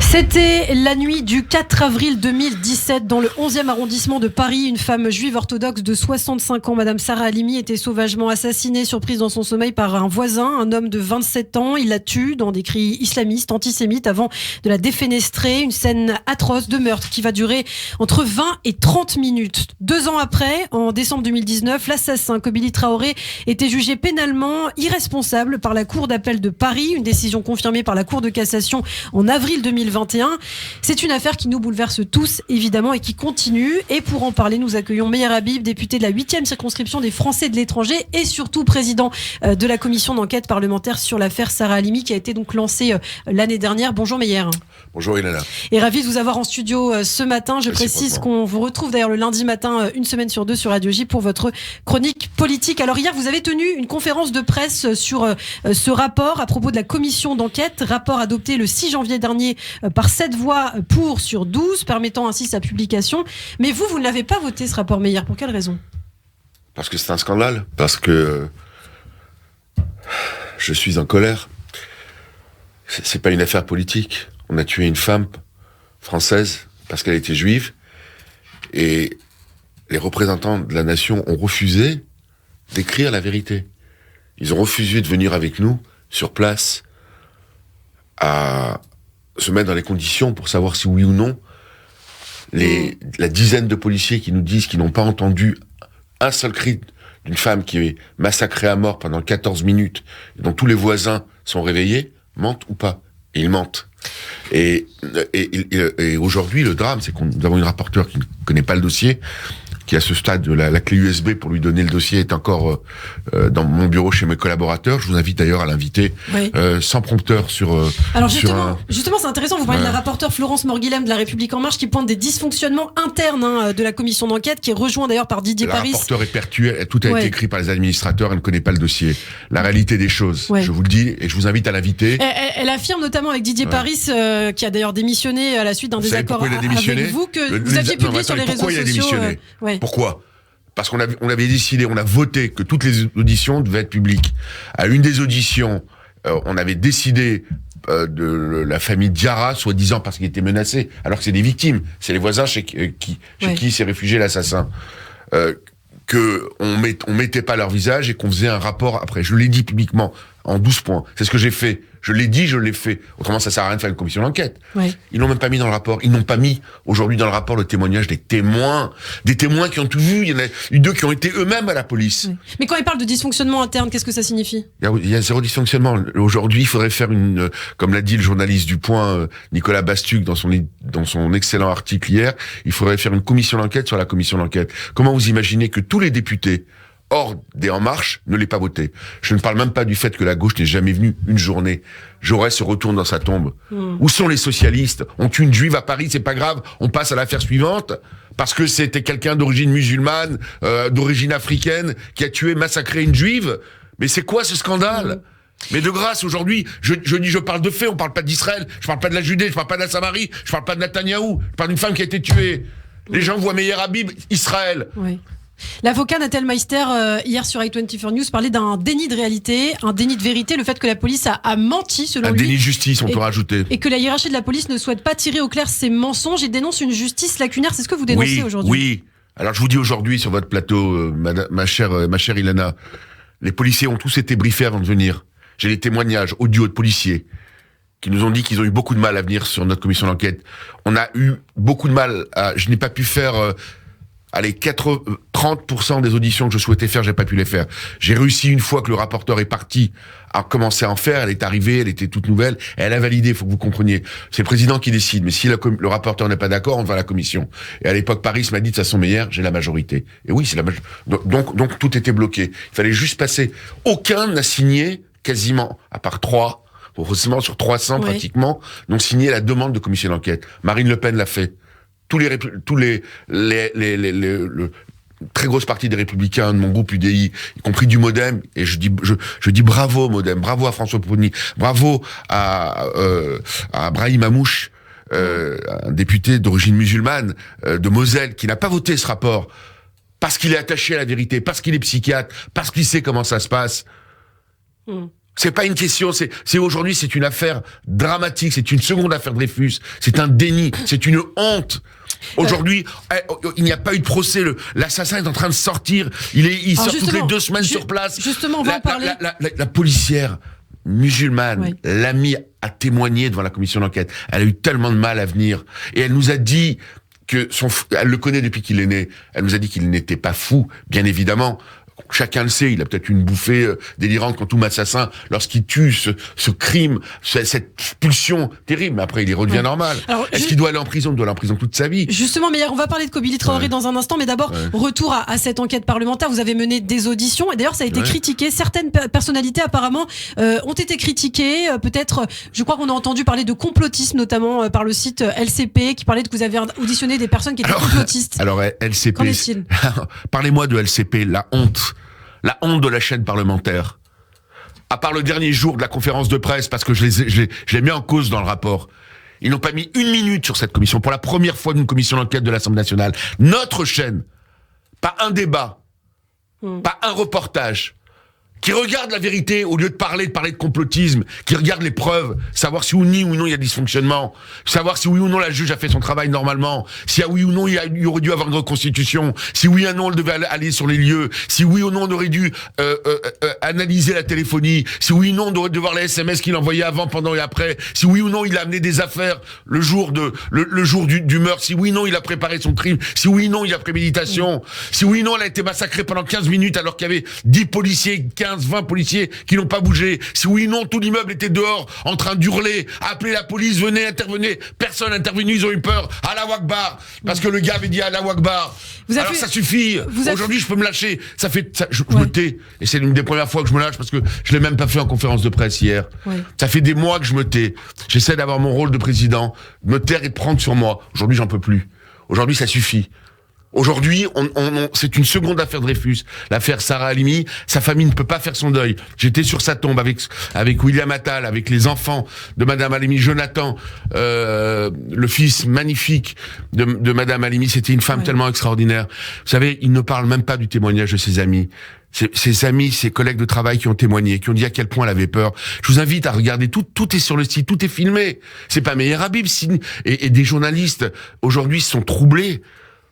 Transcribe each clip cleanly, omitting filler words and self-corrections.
C'était la nuit du 4 avril 2017 dans le 11e arrondissement de Paris. Une femme juive orthodoxe de 65 ans, Madame Sarah Halimi, était sauvagement assassinée, surprise dans son sommeil par un voisin, un homme de 27 ans. Il la tue dans des cris islamistes, antisémites, avant de la défenestrer. Une scène atroce de meurtre qui va durer entre 20 et 30 minutes. 2 ans après, en décembre 2019, l'assassin Kobili Traoré était jugé pénalement irresponsable par la Cour d'appel de Paris. Une décision confirmée par la Cour de cassation en avril 2021. C'est une affaire qui nous bouleverse tous, évidemment, et qui continue. Et pour en parler, nous accueillons Meyer Habib, député de la 8e circonscription des Français de l'étranger et surtout président de la commission d'enquête parlementaire sur l'affaire Sarah Halimi qui a été donc lancée l'année dernière. Bonjour Meyer. Bonjour Ilana. Et ravi de vous avoir en studio ce matin. Je précise qu'on vous retrouve d'ailleurs le lundi matin, une semaine sur 2 sur Radio J pour votre chronique politique. Alors hier, vous avez tenu une conférence de presse sur ce rapport à propos de la commission d'enquête, rapport adopté le 6 janvier dernier par 7 voix pour sur 12, permettant ainsi sa publication. Mais vous ne l'avez pas voté, ce rapport Meyer. Pour quelle raison ? Parce que c'est un scandale. Parce que je suis en colère. C'est pas une affaire politique. On a tué une femme française parce qu'elle était juive. Et les représentants de la nation ont refusé d'écrire la vérité. Ils ont refusé de venir avec nous, sur place, à se mettre dans les conditions pour savoir si oui ou non la dizaine de policiers qui nous disent qu'ils n'ont pas entendu un seul cri d'une femme qui est massacrée à mort pendant 14 minutes, dont tous les voisins sont réveillés, mentent ou pas. Et ils mentent. Et aujourd'hui, le drame, c'est que nous avons une rapporteure qui ne connaît pas le dossier, qui à ce stade, la clé USB pour lui donner le dossier est encore dans mon bureau chez mes collaborateurs. Je vous invite d'ailleurs à l'inviter sans prompteur sur... Alors justement, c'est intéressant, vous parlez de la rapporteure Florence Morguilhem de La République En Marche qui pointe des dysfonctionnements internes de la commission d'enquête, qui est rejoint d'ailleurs par Didier Paris. La rapporteure est pertuée, tout a été écrit par les administrateurs, elle ne connaît pas le dossier. La réalité des choses, je vous le dis, et je vous invite à l'inviter. Elle affirme notamment avec Didier Paris, qui a d'ailleurs démissionné à la suite d'un désaccord avec vous, que vous aviez publié sur les réseaux sociaux. Pourquoi ? Parce qu'on avait décidé, on a voté que toutes les auditions devaient être publiques. À une des auditions, on avait décidé de la famille Diarra, soi-disant parce qu'il était menacé, alors que c'est des victimes, c'est les voisins chez qui s'est réfugié l'assassin, que on mettait pas leur visage et qu'on faisait un rapport après. Je l'ai dit publiquement en 12 points. C'est ce que j'ai fait. Je l'ai dit, je l'ai fait. Autrement, ça sert à rien de faire une commission d'enquête. Ils l'ont même pas mis dans le rapport. Ils n'ont pas mis aujourd'hui dans le rapport le témoignage des témoins qui ont tout vu. Il y en a eu 2 qui ont été eux-mêmes à la police. Mais quand il parle de dysfonctionnement interne, qu'est-ce que ça signifie ? Il y a 0 dysfonctionnement. Aujourd'hui, il faudrait faire comme l'a dit le journaliste du Point, Nicolas Bastuc, dans son excellent article hier, il faudrait faire une commission d'enquête sur la commission d'enquête. Comment vous imaginez que tous les députés hors des En Marche ne l'ait pas voté. Je ne parle même pas du fait que la gauche n'est jamais venue une journée. Jaurès se retourne dans sa tombe. Où sont les socialistes ? On tue une juive à Paris, c'est pas grave, on passe à l'affaire suivante, parce que c'était quelqu'un d'origine musulmane, d'origine africaine, qui a massacré une juive. Mais c'est quoi ce scandale ? Mais de grâce, aujourd'hui, je parle de faits, on parle pas d'Israël, je parle pas de la Judée, je parle pas de la Samarie, je parle pas de Netanyahou, je parle d'une femme qui a été tuée. Les gens voient Meyer Habib, Israël. L'avocat Nathel Meister, hier sur i24 News, parlait d'un déni de réalité, un déni de vérité, le fait que la police a menti selon lui. Un déni de justice, on peut rajouter. Et que la hiérarchie de la police ne souhaite pas tirer au clair ces mensonges et dénonce une justice lacunaire. C'est ce que vous dénoncez aujourd'hui. Oui. Alors je vous dis aujourd'hui sur votre plateau, ma chère Ilana, les policiers ont tous été briefés avant de venir. J'ai les témoignages audio de policiers qui nous ont dit qu'ils ont eu beaucoup de mal à venir sur notre commission d'enquête. On a eu beaucoup de mal je n'ai pas pu faire... 30% des auditions que je souhaitais faire, j'ai pas pu les faire. J'ai réussi une fois que le rapporteur est parti à commencer à en faire. Elle est arrivée, elle était toute nouvelle. Elle a validé, faut que vous compreniez. C'est le président qui décide. Mais si le rapporteur n'est pas d'accord, on va à la commission. Et à l'époque, Paris m'a dit de façon meilleure, j'ai la majorité. Et oui, c'est la majorité. Donc tout était bloqué. Il fallait juste passer. Aucun n'a signé, quasiment, à part 3, heureusement sur 300 pratiquement, n'ont signé la demande de commission d'enquête. Marine Le Pen l'a fait. Très grosse partie des Républicains de mon groupe UDI, y compris du MoDem, et je dis bravo au MoDem, bravo à François Pupponi, bravo à Brahim Amouche, un député d'origine musulmane de Moselle, qui n'a pas voté ce rapport parce qu'il est attaché à la vérité, parce qu'il est psychiatre, parce qu'il sait comment ça se passe. C'est pas une question, c'est aujourd'hui, c'est une affaire dramatique, c'est une seconde affaire Dreyfus, c'est un déni, c'est une honte. Aujourd'hui, il n'y a pas eu de procès, l'assassin est en train de sortir, il sort toutes les 2 semaines sur place. Justement, on va en parler. La policière musulmane, l'amie a témoigné devant la commission d'enquête. Elle a eu tellement de mal à venir. Et elle nous a dit que elle le connaît depuis qu'il est né. Elle nous a dit qu'il n'était pas fou, bien évidemment. Chacun le sait, il a peut-être une bouffée délirante quand tout assassin, lorsqu'il tue ce crime, cette pulsion terrible, mais après il y redevient normal. Est-ce qu'il doit aller en prison? Il doit aller en prison toute sa vie. Justement, mais on va parler de Kobili Traoré dans un instant, mais d'abord, retour à cette enquête parlementaire. Vous avez mené des auditions, et d'ailleurs ça a été critiqué. Certaines personnalités apparemment ont été critiquées, peut-être, je crois qu'on a entendu parler de complotisme, notamment par le site LCP, qui parlait de que vous avez auditionné des personnes qui étaient complotistes. Alors LCP, qu'en est-il? Parlez-moi de LCP, la honte de la chaîne parlementaire. À part le dernier jour de la conférence de presse, parce que je l'ai mis en cause dans le rapport, ils n'ont pas mis 1 minute sur cette commission, pour la première fois d'une commission d'enquête de l'Assemblée nationale. Notre chaîne, pas un débat, pas un reportage, qui regarde la vérité au lieu de parler de complotisme, qui regarde les preuves, savoir si oui ou non il y a dysfonctionnement, savoir si oui ou non la juge a fait son travail normalement, si oui ou non il y aurait dû avoir une reconstitution, si oui ou non elle devait aller sur les lieux, si oui ou non on aurait dû analyser la téléphonie, si oui ou non on devrait devoir les SMS qu'il envoyait avant, pendant et après, si oui ou non il a amené des affaires le jour du meurtre, si oui ou non il a préparé son crime, si oui ou non il y a préméditation, si oui ou non elle a été massacrée pendant 15 minutes alors qu'il y avait 10 policiers, 20 policiers qui n'ont pas bougé. Si oui ou non, tout l'immeuble était dehors, en train d'hurler, appeler la police, venez, intervenez. Personne n'est intervenu, ils ont eu peur. Allahu Akbar. Parce que le gars avait dit Allahu Akbar. Alors ça suffit. Aujourd'hui, je peux me lâcher. Je me tais. Et c'est l'une des premières fois que je me lâche parce que je l'ai même pas fait en conférence de presse hier. Ça fait des mois que je me tais. J'essaie d'avoir mon rôle de président, de me taire et de prendre sur moi. Aujourd'hui, j'en peux plus. Aujourd'hui, ça suffit. Aujourd'hui, c'est une seconde affaire Dreyfus, l'affaire Sarah Halimi. Sa famille ne peut pas faire son deuil. J'étais sur sa tombe avec William Attal, avec les enfants de Madame Halimi, Jonathan, le fils magnifique de Madame Halimi. C'était une femme tellement extraordinaire. Vous savez, il ne parle même pas du témoignage de ses amis. Ses amis, ses collègues de travail qui ont témoigné, qui ont dit à quel point elle avait peur. Je vous invite à regarder, tout est sur le site, tout est filmé. C'est pas Meyer Habib, et des journalistes aujourd'hui sont troublés.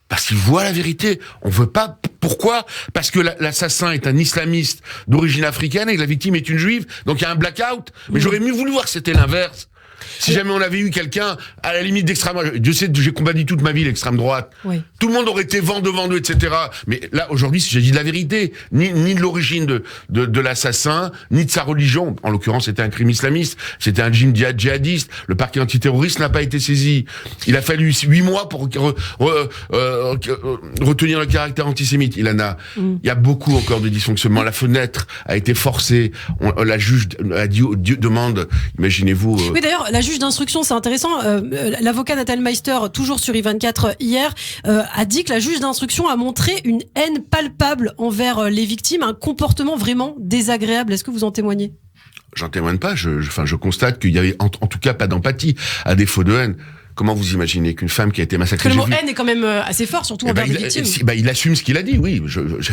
Parce qu'ils voient la vérité. On veut pas. Pourquoi? Parce que l'assassin est un islamiste d'origine africaine et que la victime est une juive. Donc il y a un blackout. Mais j'aurais mieux voulu voir que c'était l'inverse. Si jamais on avait eu quelqu'un à la limite d'extrême droite, Dieu sait que j'ai combattu toute ma vie l'extrême droite. Tout le monde aurait été vent devant nous, etc. Mais là, aujourd'hui, j'ai dit la vérité. Ni de l'origine de l'assassin, ni de sa religion. En l'occurrence, c'était un crime islamiste. C'était un régime djihadiste. Le parquet antiterroriste n'a pas été saisi. Il a fallu 8 mois pour retenir le caractère antisémite. Il y a beaucoup encore de dysfonctionnements. La fenêtre a été forcée. La juge a dit, demande, imaginez-vous. Oui, d'ailleurs, la juge d'instruction, c'est intéressant. L'avocat Nathalie Meister, toujours sur I24 hier, a dit que la juge d'instruction a montré une haine palpable envers les victimes, un comportement vraiment désagréable. Est-ce que vous en témoignez? J'en témoigne pas. Je constate qu'il y avait en tout cas pas d'empathie, à défaut de haine. Comment vous imaginez qu'une femme qui a été massacrée... Parce que le mot haine est quand même assez fort, surtout envers les victimes. Il assume ce qu'il a dit, oui.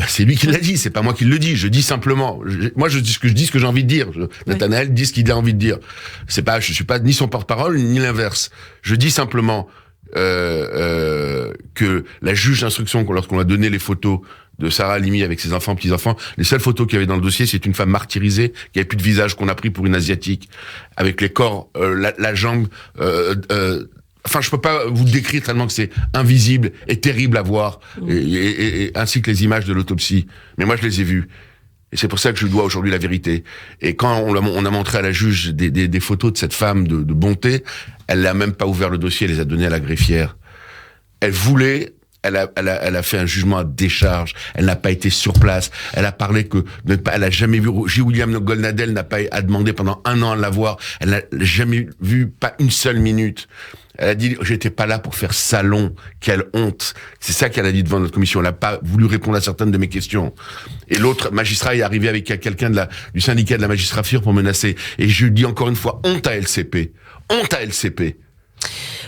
C'est lui qui l'a dit, c'est pas moi qui le dis. Je dis simplement... Moi, je dis ce que j'ai envie de dire. Nathanaël dit ce qu'il a envie de dire. Je suis pas ni son porte-parole, ni l'inverse. Je dis simplement que la juge d'instruction, lorsqu'on a donné les photos de Sarah Halimi avec ses enfants, petits-enfants, les seules photos qu'il y avait dans le dossier, c'est une femme martyrisée, qui avait plus de visage, qu'on a pris pour une asiatique, avec les corps, la jambe... Enfin, je peux pas vous décrire tellement que c'est invisible et terrible à voir, et ainsi que les images de l'autopsie. Mais moi, je les ai vues. Et c'est pour ça que je dois aujourd'hui la vérité. Et quand on a montré à la juge des photos de cette femme de bonté, elle n'a même pas ouvert le dossier, elle les a données à la greffière. Elle voulait... Elle a fait un jugement à décharge. Elle n'a pas été sur place. Elle a parlé elle a jamais vu. J. William Golnadel a demandé pendant 1 an à la voir. Elle n'a jamais vu, pas une seule minute. Elle a dit, j'étais pas là pour faire salon. Quelle honte. C'est ça qu'elle a dit devant notre commission. Elle n'a pas voulu répondre à certaines de mes questions. Et l'autre magistrat est arrivé avec quelqu'un du syndicat de la magistrature pour menacer. Et je dis encore une fois, honte à LCP. Honte à LCP.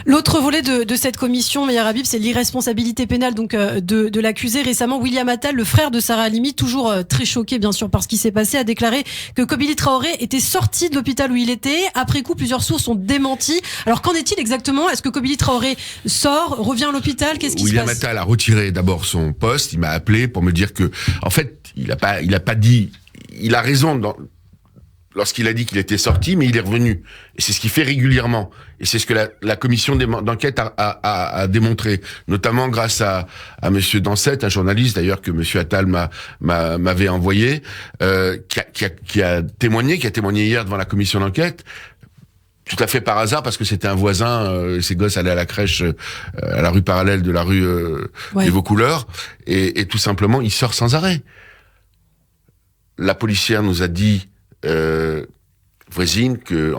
L'autre volet de cette commission, Meyer Habib, c'est l'irresponsabilité pénale donc de l'accusé. Récemment, William Attal, le frère de Sarah Halimi, toujours très choqué bien sûr par ce qui s'est passé, a déclaré que Kobili Traoré était sorti de l'hôpital où il était. Après coup, plusieurs sources ont démenti. Alors qu'en est-il exactement? Est-ce que Kobili Traoré sort, revient à l'hôpital? Qu'est-ce qui se passe? William Attal a retiré d'abord son poste. Il m'a appelé pour me dire que, en fait, il a pas dit. Il a raison lorsqu'il a dit qu'il était sorti, mais il est revenu. Et c'est ce qu'il fait régulièrement. Et c'est ce que la commission d'enquête a démontré, notamment grâce à Monsieur Dansette, un journaliste d'ailleurs que Monsieur Attal m'avait envoyé, qui a témoigné hier devant la commission d'enquête. Tout à fait par hasard, parce que c'était un voisin, ses gosses allaient à la crèche à la rue parallèle de la rue des Vaucouleurs, et tout simplement, il sort sans arrêt. La policière nous a dit, voisine, que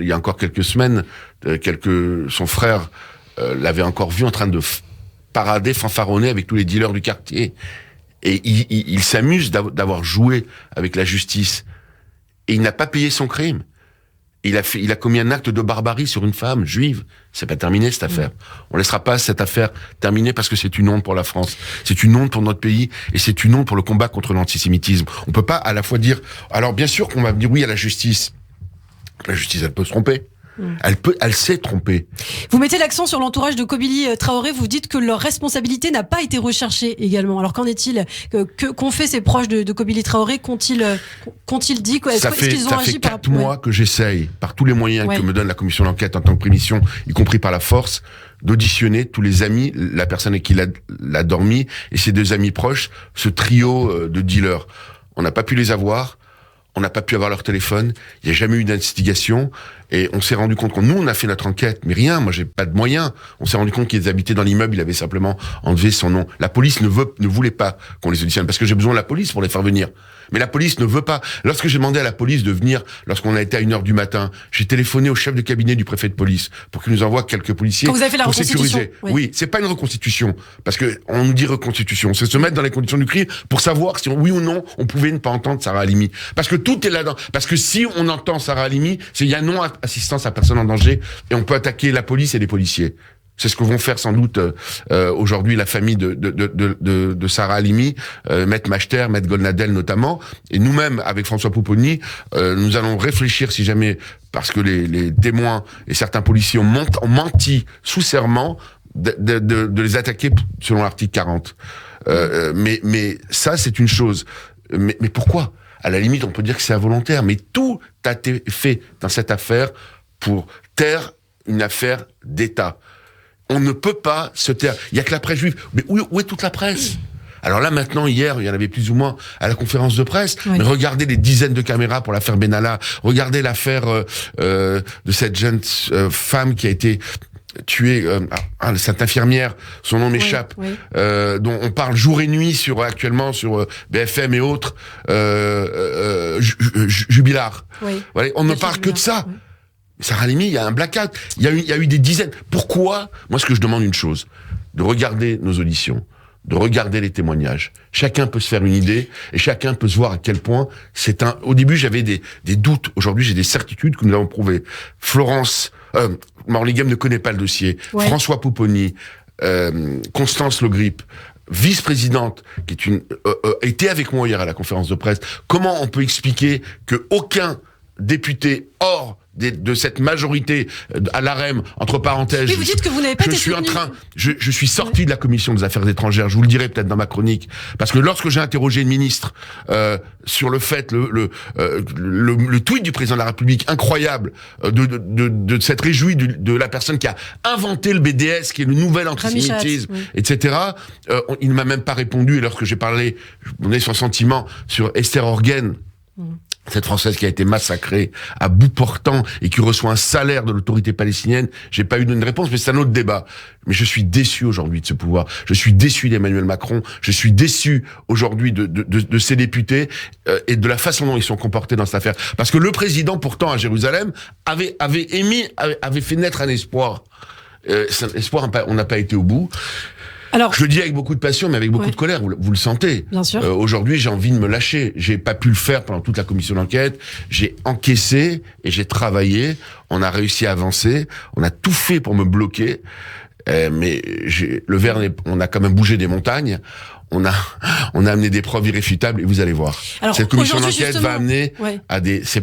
il y a encore quelques semaines, son frère l'avait encore vu en train de parader, fanfaronner avec tous les dealers du quartier. Et il s'amuse d'avoir joué avec la justice. Et il n'a pas payé son crime. Il a commis un acte de barbarie sur une femme juive. C'est pas terminé, cette affaire. On laissera pas cette affaire terminée parce que c'est une honte pour la France. C'est une honte pour notre pays et c'est une honte pour le combat contre l'antisémitisme. On peut pas à la fois dire, alors bien sûr qu'on va dire oui à la justice. La justice, elle peut se tromper. Elle s'est trompée. Vous mettez l'accent sur l'entourage de Kobili Traoré, vous dites que leur responsabilité n'a pas été recherchée également. Alors qu'en est-il? Qu'ont fait ces proches de Kobili Traoré? Qu'ont-ils dit? Est-ce qu'ils ont agi par rapport? Ça fait 4 mois que j'essaye, par tous les moyens que me donne la commission d'enquête en tant que prémission, y compris par la force, d'auditionner tous les amis, la personne avec qui l'a dormi, et ses 2 amis proches, ce trio de dealers. On n'a pas pu les avoir. On n'a pas pu avoir leur téléphone, il n'y a jamais eu d'investigation, et on s'est rendu compte nous on a fait notre enquête, mais rien, moi j'ai pas de moyens. On s'est rendu compte qu'ils habitaient dans l'immeuble, il avait simplement enlevé son nom. La police ne voulait pas qu'on les auditionne, parce que j'ai besoin de la police pour les faire venir. Mais la police ne veut pas. Lorsque j'ai demandé à la police de venir, lorsqu'on a été à 1h du matin, j'ai téléphoné au chef de cabinet du préfet de police pour qu'il nous envoie quelques policiers. Quand vous avez fait la pour sécuriser. Oui, c'est pas une reconstitution, parce que on nous dit reconstitution, c'est se mettre dans les conditions du crime pour savoir si oui ou non on pouvait ne pas entendre Sarah Halimi. Parce que tout est là-dedans. Parce que si on entend Sarah Halimi, il y a non assistance à personne en danger et on peut attaquer la police et les policiers. C'est ce que vont faire sans doute aujourd'hui la famille de Sarah Halimi, Maître Machter, Maître Golnadel notamment, et nous-mêmes avec François Pupponi, nous allons réfléchir si jamais, parce que les témoins et certains policiers ont menti sous serment, de les attaquer selon l'article 40. Mais ça c'est une chose. Mais pourquoi? À la limite, on peut dire que c'est involontaire, mais tout a été fait dans cette affaire pour taire une affaire d'État. On ne peut pas se taire. Il y a que la presse juive. Mais où est toute la presse? Alors là, maintenant, hier, il y en avait plus ou moins à la conférence de presse. Oui. Mais regardez les dizaines de caméras pour l'affaire Benalla. Regardez l'affaire de cette jeune femme qui a été tuée, cette infirmière, son nom m'échappe, dont on parle jour et nuit actuellement sur BFM et autres, Jubilard. Oui. Voilà, on ne parle que de ça. Oui. Sarah Halimi, il y a un blackout. Il y a eu des dizaines. Pourquoi? Moi, ce que je demande une chose, de regarder nos auditions, de regarder les témoignages. Chacun peut se faire une idée et chacun peut se voir à quel point au début, j'avais des doutes. Aujourd'hui, j'ai des certitudes que nous avons prouvées. Morlighem ne connaît pas le dossier. Ouais. François Pupponi, Constance Le Grip, vice-présidente, qui était avec moi hier à la conférence de presse. Comment on peut expliquer que aucun député hors de cette majorité à l'AREM, entre parenthèses. Oui, vous dites que vous n'avez pas été je suis sorti de la commission des affaires étrangères, je vous le dirai peut-être dans ma chronique, parce que lorsque j'ai interrogé le ministre sur le fait, le tweet du président de la République, incroyable, de s'être réjoui de la personne qui a inventé le BDS, qui est le nouvel antisémitisme, etc., il ne m'a même pas répondu, et lorsque j'ai parlé, je donnais son sentiment sur Esther Orgen, cette Française qui a été massacrée à bout portant et qui reçoit un salaire de l'autorité palestinienne, j'ai pas eu de réponse, mais c'est un autre débat. Mais je suis déçu aujourd'hui de ce pouvoir. Je suis déçu d'Emmanuel Macron. Je suis déçu aujourd'hui de ces députés et de la façon dont ils sont comportés dans cette affaire. Parce que le président, pourtant, à Jérusalem, avait fait naître un espoir. Cet espoir, on n'a pas été au bout. Alors, je le dis avec beaucoup de passion, mais avec beaucoup de colère. Vous le sentez. Bien sûr. Aujourd'hui, j'ai envie de me lâcher. J'ai pas pu le faire pendant toute la commission d'enquête. J'ai encaissé et j'ai travaillé. On a réussi à avancer. On a tout fait pour me bloquer. Mais on a quand même bougé des montagnes. On a amené des preuves irréfutables et vous allez voir. Alors, cette commission d'enquête va amener à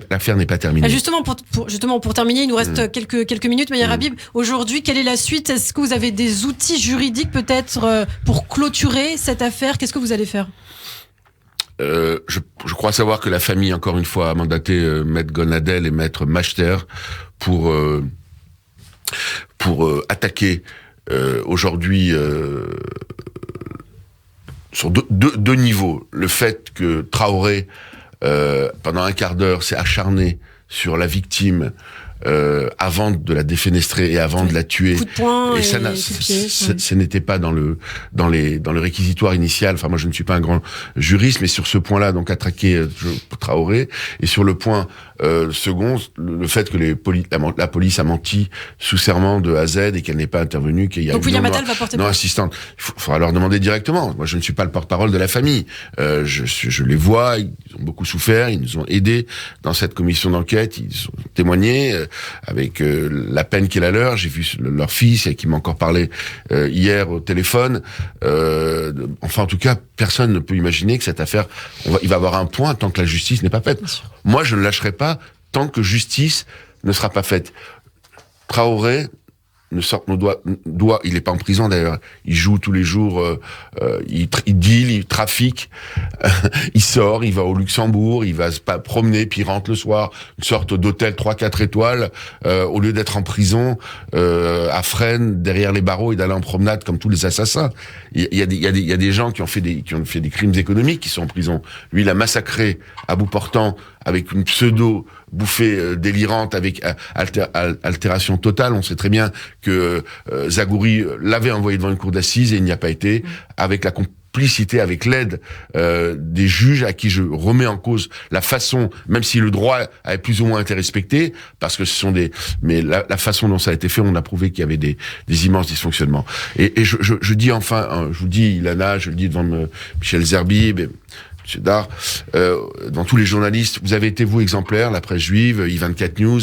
l'affaire n'est pas terminée. Justement, pour terminer, il nous reste quelques minutes. Meyer Habib, aujourd'hui, quelle est la suite? Est-ce que vous avez des outils juridiques peut-être pour clôturer cette affaire? Qu'est-ce que vous allez faire? Je crois savoir que la famille, encore une fois, a mandaté Maître Gonadel et Maître Machter pour attaquer aujourd'hui sur deux niveaux. Le fait que Traoré, pendant un quart d'heure, s'est acharné sur la victime avant de la défenestrer et avant de la tuer. Coup de poing et ça, coup de pied. ce n'était pas dans le réquisitoire initial. Enfin, moi, je ne suis pas un grand juriste, mais sur ce point-là, donc attaquer Traoré, et sur le point second, le fait que la police a menti sous serment de A à Z et qu'elle n'est pas intervenue, qu'il y a donc William Attal va porter plainte. Assistante. Il faudra leur demander directement. Moi, je ne suis pas le porte-parole de la famille. Je les vois, ils ont beaucoup souffert, ils nous ont aidés dans cette commission d'enquête, ils ont témoigné avec la peine qui est la leur. J'ai vu leur fils qui m'a encore parlé hier au téléphone. Enfin, en tout cas, personne ne peut imaginer que cette affaire, il va avoir un point tant que la justice n'est pas faite. Moi, je ne lâcherai pas tant que justice ne sera pas faite. Traoré il est pas en prison d'ailleurs, il joue tous les jours, il deal, il trafique, il sort, il va au Luxembourg, il va se promener, puis il rentre le soir, une sorte d'hôtel 3-4 étoiles, au lieu d'être en prison, à Fresnes, derrière les barreaux, et d'aller en promenade comme tous les assassins. Il y a des gens qui ont fait des crimes économiques, qui sont en prison. Lui, il a massacré à bout portant, avec une pseudo bouffée délirante, avec altération totale. On sait très bien que Zagouri l'avait envoyé devant une cour d'assises et il n'y a pas été, avec la complicité, avec l'aide des juges à qui je remets en cause la façon, même si le droit avait plus ou moins été respecté, parce que mais la façon dont ça a été fait, on a prouvé qu'il y avait des immenses dysfonctionnements. Et je dis enfin, je vous dis, Ilana, je le dis devant Michel Zerbib, M. Dar, dans tous les journalistes, vous avez été, vous, exemplaires, la presse juive, I24 News,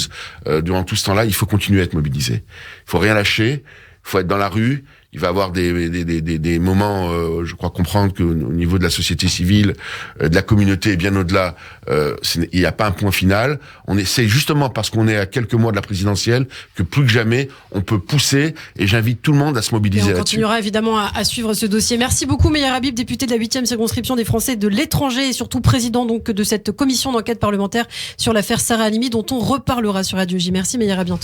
durant tout ce temps-là, il faut continuer à être mobilisé. Il faut rien lâcher, il faut être dans la rue. Il va y avoir des moments, je crois comprendre qu'au niveau de la société civile, de la communauté et bien au-delà, il n'y a pas un point final. On essaie justement parce qu'on est à quelques mois de la présidentielle que plus que jamais on peut pousser, et j'invite tout le monde à se mobiliser là-dessus. On continuera évidemment à suivre ce dossier. Merci beaucoup Meyer Habib, député de la 8e circonscription des Français de l'étranger et surtout président donc de cette commission d'enquête parlementaire sur l'affaire Sarah Halimi dont on reparlera sur Radio J. Merci Meyer, à bientôt.